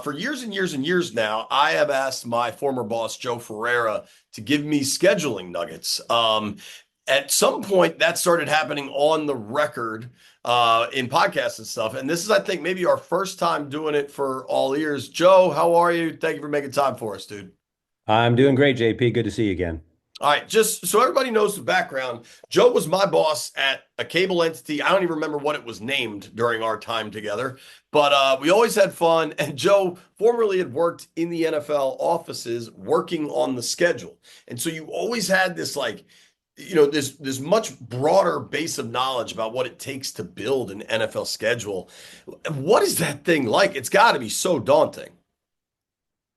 For years and years and years now, I have asked my former boss, Joe Ferrera, to give me scheduling nuggets. At some point, that started happening on the record in podcasts and stuff. And this is, I think, maybe our first time doing it for all ears. Joe, how are you? Thank you for making time for us, dude. I'm doing great, JP. Good to see you again. All right, just so everybody knows the background, Joe was my boss at a cable entity. I don't even remember what it was named during our time together, but we always had fun. And Joe formerly had worked in the NFL offices working on the schedule. And so you always had this this much broader base of knowledge about what it takes to build an NFL schedule. What is that thing like? It's got to be so daunting.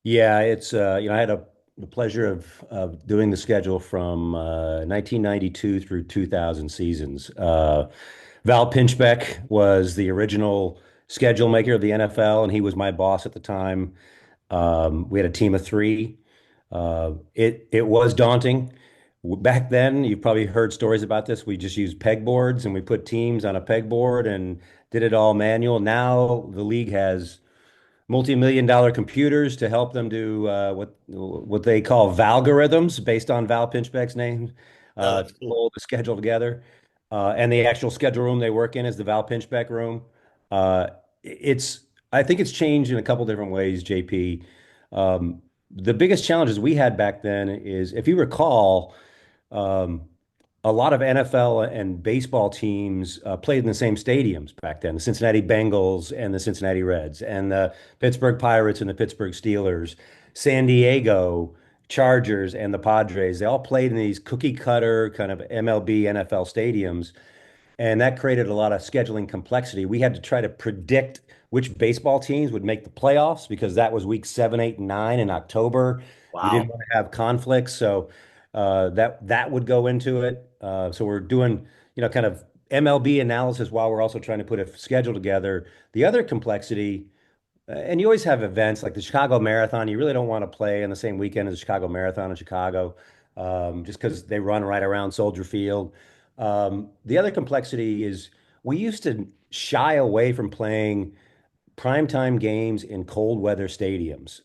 Yeah, it's I had the pleasure of doing the schedule from 1992 through 2000 seasons. Val Pinchbeck was the original schedule maker of the NFL, and he was my boss at the time. We had a team of three. It was daunting. Back then, you've probably heard stories about this. We just used pegboards and we put teams on a pegboard and did it all manual. Now the league has multi-million dollar computers to help them do what they call valgorithms based on Val Pinchbeck's name That's to cool. pull the schedule together. And the actual schedule room they work in is the Val Pinchbeck room. Uh, it's I think it's changed in a couple different ways, JP. The biggest challenges we had back then is, if you recall, um, a lot of NFL and baseball teams played in the same stadiums back then, the Cincinnati Bengals and the Cincinnati Reds, and the Pittsburgh Pirates and the Pittsburgh Steelers, San Diego Chargers and the Padres. They all played in these cookie cutter kind of MLB, NFL stadiums. And that created a lot of scheduling complexity. We had to try to predict which baseball teams would make the playoffs because that was week 7, 8, and 9 in October. We didn't Wow. want to have conflicts, so that would go into it. So we're doing, kind of MLB analysis while we're also trying to put a schedule together. The other complexity, and you always have events like the Chicago Marathon. You really don't want to play on the same weekend as the Chicago Marathon in Chicago, just because they run right around Soldier Field. The other complexity is we used to shy away from playing primetime games in cold weather stadiums.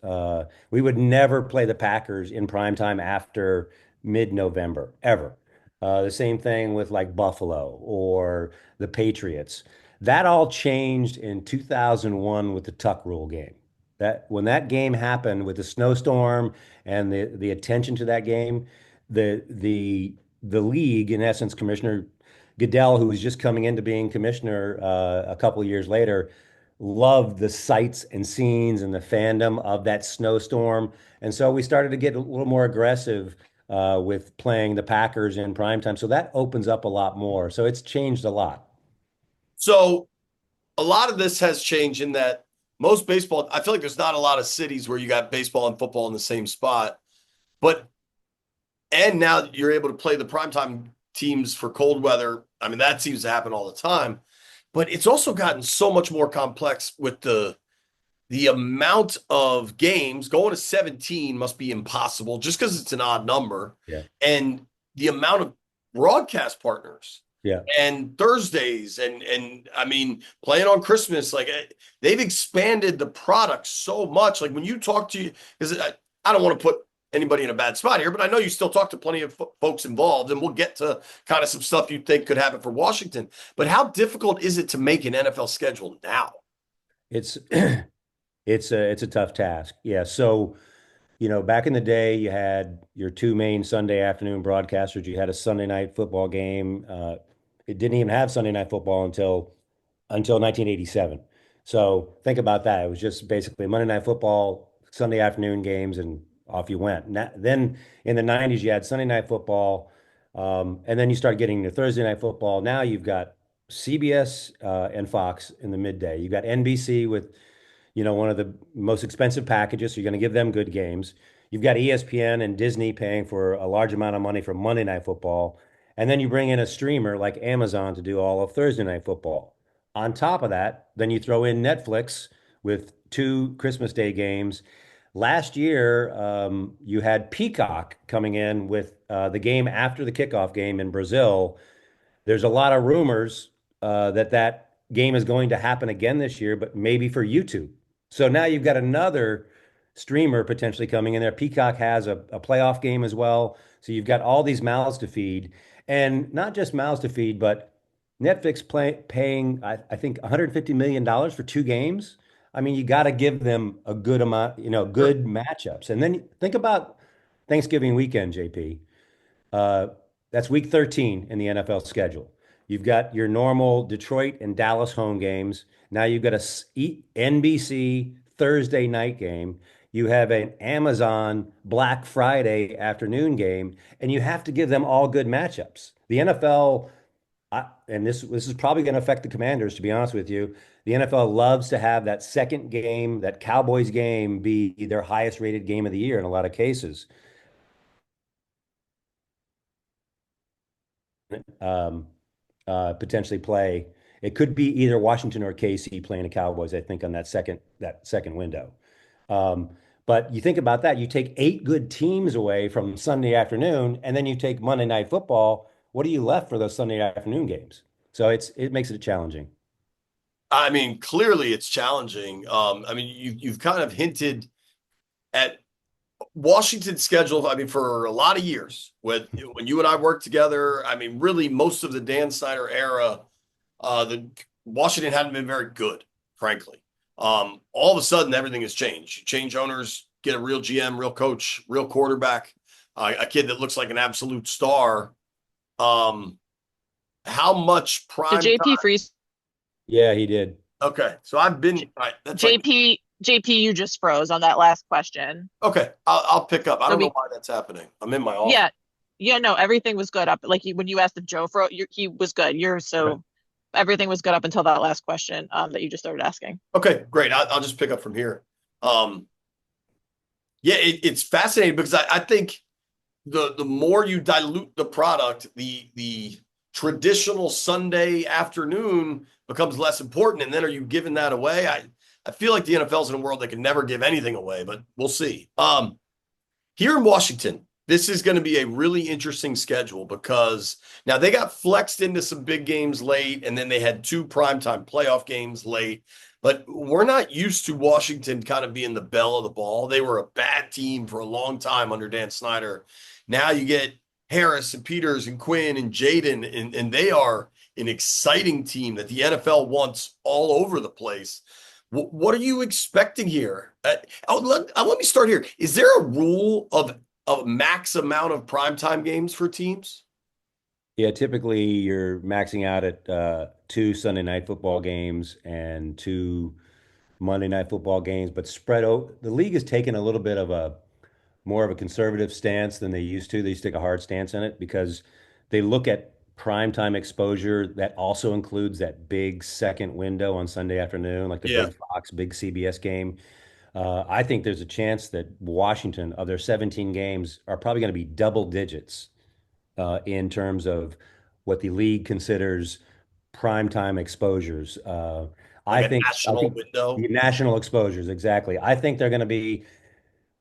We would never play the Packers in primetime after mid-November, ever. The same thing with like Buffalo or the Patriots. That all changed in 2001 with the Tuck Rule game. That when that game happened with the snowstorm and the attention to that game, the league, in essence, Commissioner Goodell, who was just coming into being commissioner a couple of years later, loved the sights and scenes and the fandom of that snowstorm. And so we started to get a little more aggressive with playing the Packers in primetime. So that opens up a lot more. So it's changed a lot. So a lot of this has changed in that most baseball, I feel like there's not a lot of cities where you got baseball and football in the same spot. But and now you're able to play the primetime teams for cold weather. I mean, that seems to happen all the time. But it's also gotten so much more complex with the amount of games. Going to 17 must be impossible just because it's an odd number. Yeah. And the amount of broadcast partners Yeah. and Thursdays and I mean playing on Christmas, like they've expanded the product so much. Like when you talk to you, because I don't want to put anybody in a bad spot here, but I know you still talk to plenty of folks involved, and we'll get to kind of some stuff you think could happen for Washington. But how difficult is it to make an NFL schedule now? It's it's a tough task. Yeah. So, back in the day, you had your two main Sunday afternoon broadcasters. You had a Sunday night football game. It didn't even have Sunday night football until 1987. So think about that. It was just basically Monday Night Football, Sunday afternoon games, and off you went. Then in the 90s, you had Sunday Night Football, and then you start getting to Thursday Night Football. Now you've got CBS and Fox in the midday. You've got NBC with, one of the most expensive packages. So you're going to give them good games. You've got ESPN and Disney paying for a large amount of money for Monday Night Football. And then you bring in a streamer like Amazon to do all of Thursday Night Football. On top of that, then you throw in Netflix with two Christmas Day games. Last year, you had Peacock coming in with the game after the kickoff game in Brazil. There's a lot of rumors that game is going to happen again this year, but maybe for YouTube. So now you've got another streamer potentially coming in there. Peacock has a playoff game as well. So you've got all these mouths to feed, and not just mouths to feed, but paying, I think, $150 million for two games. I mean, you got to give them a good amount, Sure. good matchups. And then think about Thanksgiving weekend, JP. Uh, that's week 13 in the NFL schedule. You've got your normal Detroit and Dallas home games. Now you've got NBC Thursday night game. You have an Amazon Black Friday afternoon game, and you have to give them all good matchups. The NFL, and this is probably going to affect the Commanders, to be honest with you. The NFL loves to have that second game, that Cowboys game, be their highest rated game of the year in a lot of cases. Um, Potentially play. It could be either Washington or KC playing the Cowboys, I think, on that second window. Um, but you think about that, you take eight good teams away from Sunday afternoon, and then you take Monday Night Football. What are you left for those Sunday afternoon games? So it makes it challenging. I mean, clearly it's challenging. I mean, you've kind of hinted at Washington's schedule. I mean, for a lot of years, when you and I worked together, I mean, really most of the Dan Snyder era, the Washington hadn't been very good, frankly. All of a sudden, everything has changed. You change owners, get a real GM, real coach, real quarterback, a kid that looks like an absolute star. Um, how much Did prime JP time? freeze? Yeah, he did. Okay, so I've been. J- All right, that's like JP, you just froze on that last question. okay. I'll pick up. I So don't know we, why that's happening. I'm in my office. yeah, yeah, no, everything was good up. Like when you asked if Joe froze, he was good. Right. Everything was good up until that last question that you just started asking. Okay, great. I'll just pick up from here. Um, yeah, it's fascinating because I think the more you dilute the product, the traditional Sunday afternoon becomes less important. And then are you giving that away? I feel like the NFL's in a world that can never give anything away, but we'll see. Here in Washington, this is going to be a really interesting schedule because now they got flexed into some big games late, and then they had two primetime playoff games late. But we're not used to Washington kind of being the belle of the ball. They were a bad team for a long time under Dan Snyder. Now you get Harris and Peters and Quinn and Jaden, and they are an exciting team that the NFL wants all over the place. What are you expecting here? Let me start here. Is there a rule of a max amount of primetime games for teams? Yeah, typically you're maxing out at two Sunday night football games and two Monday night football games, but the league has taken a little bit of a more of a conservative stance than they used to. They used to take a hard stance in it because they look at primetime exposure that also includes that big second window on Sunday afternoon, like the Yeah, big Fox, big CBS game. I think there's a chance that Washington, of their 17 games, are probably going to be double digits in terms of what the league considers primetime exposures. like I a think I national think window. the national exposures exactly. I think they're going to be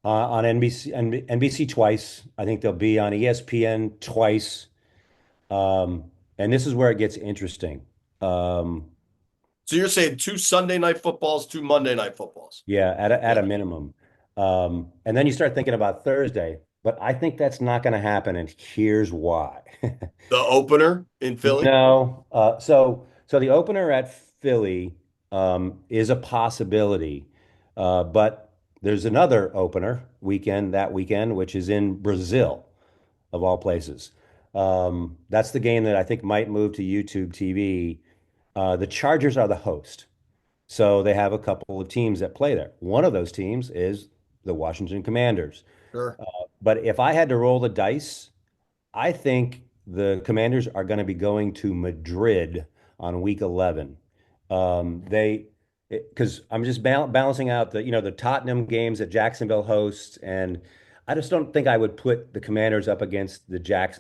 on NBC twice. I think they'll be on ESPN twice. Um, and this is where it gets interesting. Um, So you're saying two Sunday night footballs, two Monday night footballs. yeah, at a Yeah. minimum. And then you start thinking about Thursday, but I think that's not going to happen, and here's why. The opener in Philly. No. So the opener at Philly is a possibility, but there's another opener that weekend, which is in Brazil, of all places. That's the game that I think might move to YouTube TV. The Chargers are the host, so they have a couple of teams that play there. One of those teams is the Washington Commanders. Sure. But if I had to roll the dice, I think the Commanders are going to be going to Madrid on week 11. Because I'm just balancing out the Tottenham games that Jacksonville hosts, and I just don't think I would put the Commanders up against the Jags,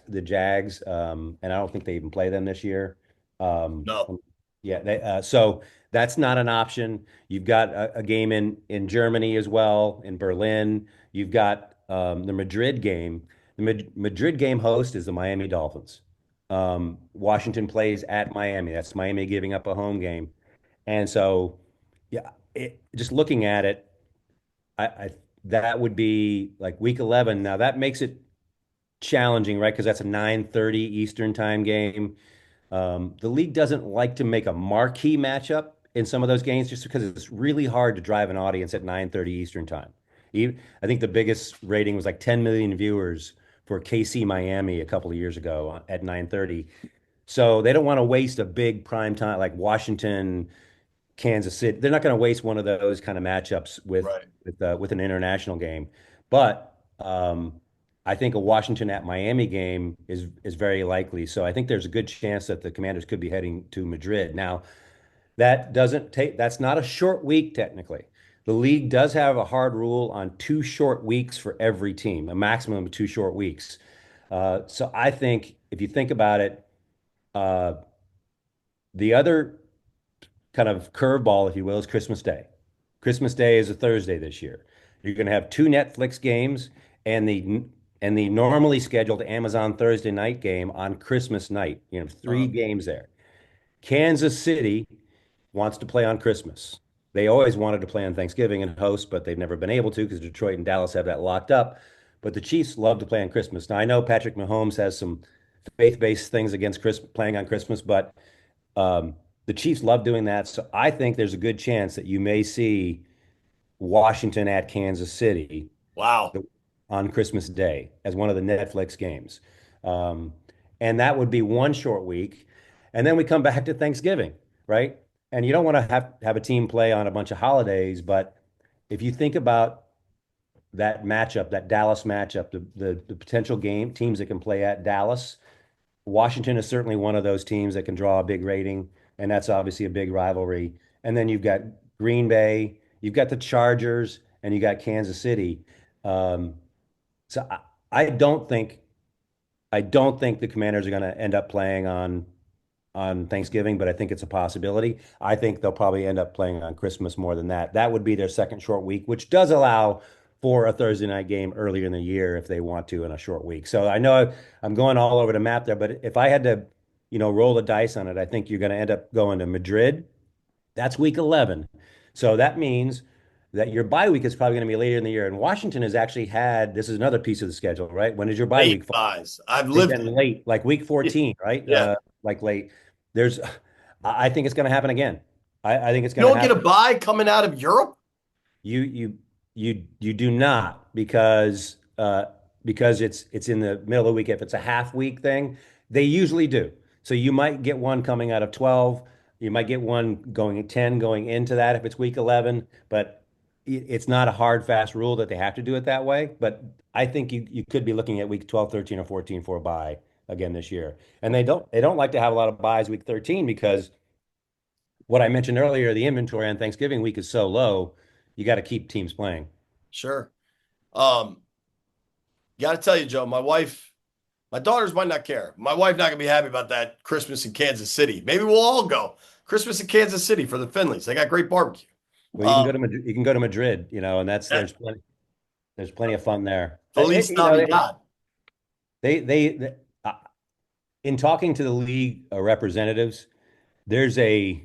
and I don't think they even play them this year. Um, No. yeah, so that's not an option. You've got a game in Germany as well, in Berlin. You've got the Madrid game. The Madrid game host is the Miami Dolphins. Washington plays at Miami. That's Miami giving up a home game. And so, yeah, just looking at it, I that would be like week 11. Now that makes it challenging, right? Because that's a 9:30 Eastern time game. The league doesn't like to make a marquee matchup in some of those games just because it's really hard to drive an audience at 9:30 Eastern time. I think the biggest rating was like 10 million viewers for KC Miami a couple of years ago at 9:30. So they don't want to waste a big prime time like Washington, Kansas City. They're not going to waste one of those kind of matchups Right. with an international game. But I think a Washington at Miami game is very likely. So I think there's a good chance that the Commanders could be heading to Madrid. Now, that's not a short week technically. The league does have a hard rule on 2 short weeks for every team, a maximum of 2 short weeks. So I think if you think about it, uh, the other kind of curveball, if you will, is Christmas Day. Christmas Day is a Thursday this year. You're going to have 2 Netflix games and the normally scheduled Amazon Thursday night game on Christmas night. You know, three Uh, games there. Kansas City wants to play on Christmas. They always wanted to play on Thanksgiving and host, but they've never been able to because Detroit and Dallas have that locked up. But the Chiefs love to play on Christmas. Now I know Patrick Mahomes has some faith-based things against playing on Christmas, but the Chiefs love doing that. So I think there's a good chance that you may see Washington at Kansas City wow. on Christmas Day as one of the Netflix games. Um, and that would be 1 short week. And then we come back to Thanksgiving, right? And you don't want to have a team play on a bunch of holidays, but if you think about that matchup, that Dallas matchup, the potential game teams that can play at Dallas, Washington is certainly one of those teams that can draw a big rating, and that's obviously a big rivalry. And then you've got Green Bay, you've got the Chargers, and you got Kansas City. Um, so I don't think I don't think the Commanders are going to end up playing on Thanksgiving, but I think it's a possibility. I think they'll probably end up playing on Christmas more than that. That would be their second short week, which does allow for a Thursday night game earlier in the year if they want to in a short week. So I know I'm going all over the map there, but if I had to, roll the dice on it, I think you're going to end up going to Madrid. That's week 11. So that means that your bye week is probably going to be later in the year. And Washington has actually had, this is another piece of the schedule, right? When is your bye Late week? buys. I've They've lived been it. late, like week 14, right? Yeah. Like late. There's, I think it's going to happen again. I think it's You going to don't get a happen. buy coming out of Europe? You you you do not because it's in the middle of the week. If it's a half week thing, they usually do. So you might get one coming out of 12. You might get one going at 10 going into that if it's week 11, but it's not a hard fast rule that they have to do it that way. But I think you could be looking at week 12, 13, or 14 for a bye again this year. And they don't like to have a lot of buys week 13 because what I mentioned earlier, the inventory on Thanksgiving week is so low, you got to keep teams playing. Sure. Um, got to tell you, Joe, my daughters might not care. My wife not gonna be happy about that Christmas in Kansas City. Maybe we'll all go. Christmas in Kansas City for the Finleys. They got great barbecue. Well, Um, You can go to Madrid, and yeah, there's plenty of fun there. Feliz Navidad. They in talking to the league representatives, there's a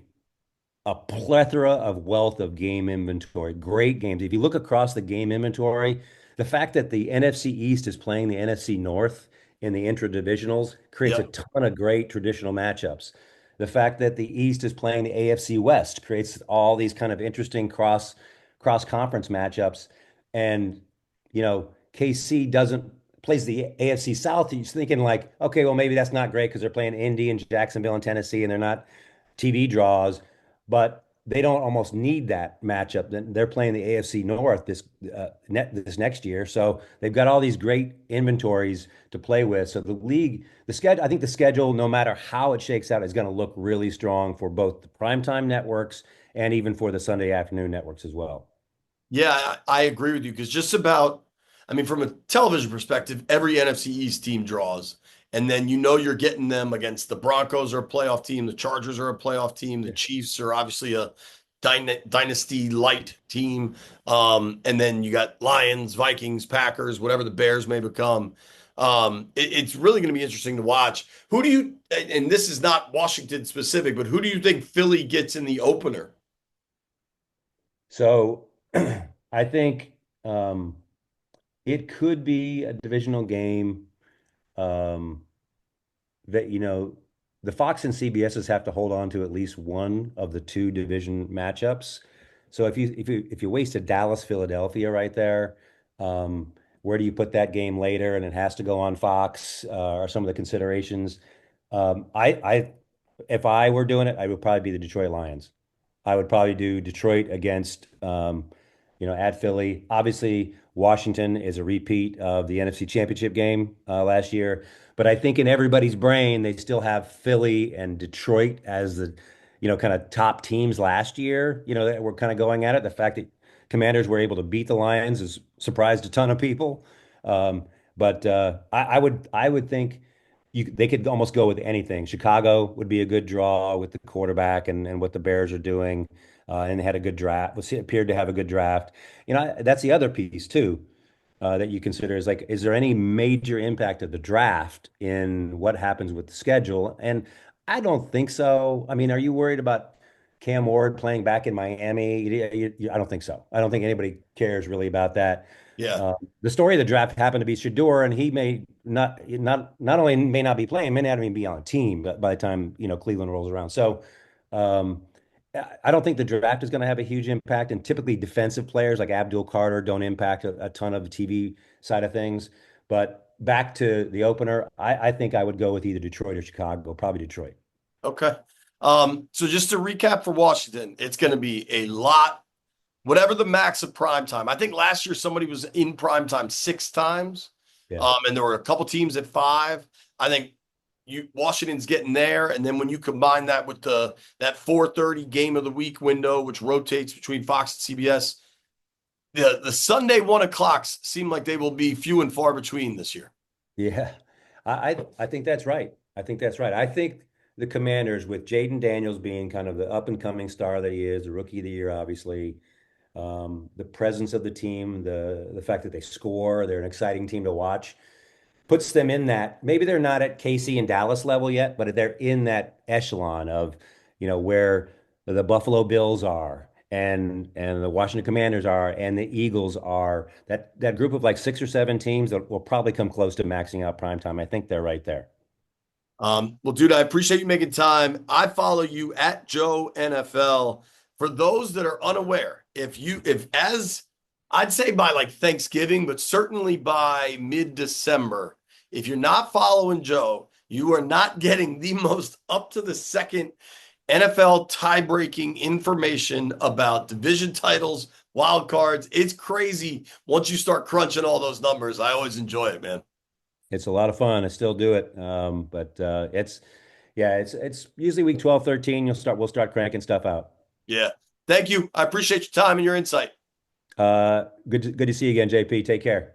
plethora of wealth of game inventory, great games. If you look across the game inventory, the fact that the NFC East is playing the NFC North in the intra-divisionals creates a Yep. ton of great traditional matchups. The fact that the East is playing the AFC West creates all these kind of interesting cross conference matchups. And KC doesn't plays the AFC South. You're thinking like, okay, well maybe that's not great because they're playing Indy and Jacksonville and Tennessee, and they're not TV draws, but they don't almost need that matchup. Then they're playing the AFC North this next year, so they've got all these great inventories to play with. So the schedule, I think the schedule, no matter how it shakes out, is going to look really strong for both the primetime networks and even for the Sunday afternoon networks as well. Yeah, I agree with you because just about, I mean, from a television perspective, every NFC East team draws. And then you're getting them against the Broncos are a playoff team, the Chargers are a playoff team, the Chiefs are obviously a dynasty light team. And then you got Lions, Vikings, Packers, whatever the Bears may become. It's really going to be interesting to watch. Who do you, and this is not Washington specific, but who do you think Philly gets in the opener? So I think it could be a divisional game. Um, that the Fox and CBSs have to hold on to at least one of the two division matchups. So if you wasted Dallas Philadelphia right there, um, where do you put that game later? And it has to go on Fox, are some of the considerations. I if I were doing it, I would probably be the Detroit Lions. I would probably do Detroit against at Philly. Obviously, Washington is a repeat of the NFC Championship game last year. But I think in everybody's brain, they still have Philly and Detroit as the, kind of top teams last year, that were kind of going at it. The fact that Commanders were able to beat the Lions has surprised a ton of people. But I would think they could almost go with anything. Chicago would be a good draw with the quarterback and what the Bears are doing. And they had a good draft, appeared to have a good draft. That's the other piece too that you consider is like, is there any major impact of the draft in what happens with the schedule? And I don't think so. I mean, are you worried about Cam Ward playing back in Miami? I don't think so. I don't think anybody cares really about that. Yeah. The story of the draft happened to be Shador, and he may not only may not be playing, may not even be on a team by the time Cleveland rolls around. So um, I don't think the draft is going to have a huge impact, and typically defensive players like Abdul Carter don't impact a ton of the TV side of things. But back to the opener, I think I would go with either Detroit or Chicago, probably Detroit. Okay. So just to recap for Washington, it's going to be a lot, whatever the max of prime time. I think last year somebody was in prime time 6 times. Yeah. And there were a couple teams at 5. I think Washington's getting there. And then when you combine that with that 4:30 game of the week window, which rotates between Fox and CBS, the Sunday 1 o'clocks seem like they will be few and far between this year. Yeah, I think that's right. I think that's right. I think the Commanders, with Jaden Daniels being kind of the up and coming star that he is, the rookie of the year, obviously, the presence of the team, the fact that they score, they're an exciting team to watch, puts them in that. Maybe they're not at KC and Dallas level yet, but they're in that echelon of, where the Buffalo Bills are and the Washington Commanders are and the Eagles are. That group of like 6 or 7 teams that will probably come close to maxing out prime time. I think they're right there. Well, dude, I appreciate you making time. I follow you at Joe NFL. For those that are unaware, if as I'd say by like Thanksgiving, but certainly by mid-December, if you're not following Joe, you are not getting the most up to the second NFL tie-breaking information about division titles, wild cards. It's crazy once you start crunching all those numbers. I always enjoy it, man. It's a lot of fun. I still do it. But it's usually week 12, 13. We'll start cranking stuff out. Yeah. Thank you. I appreciate your time and your insight. Good to see you again, JP. Take care.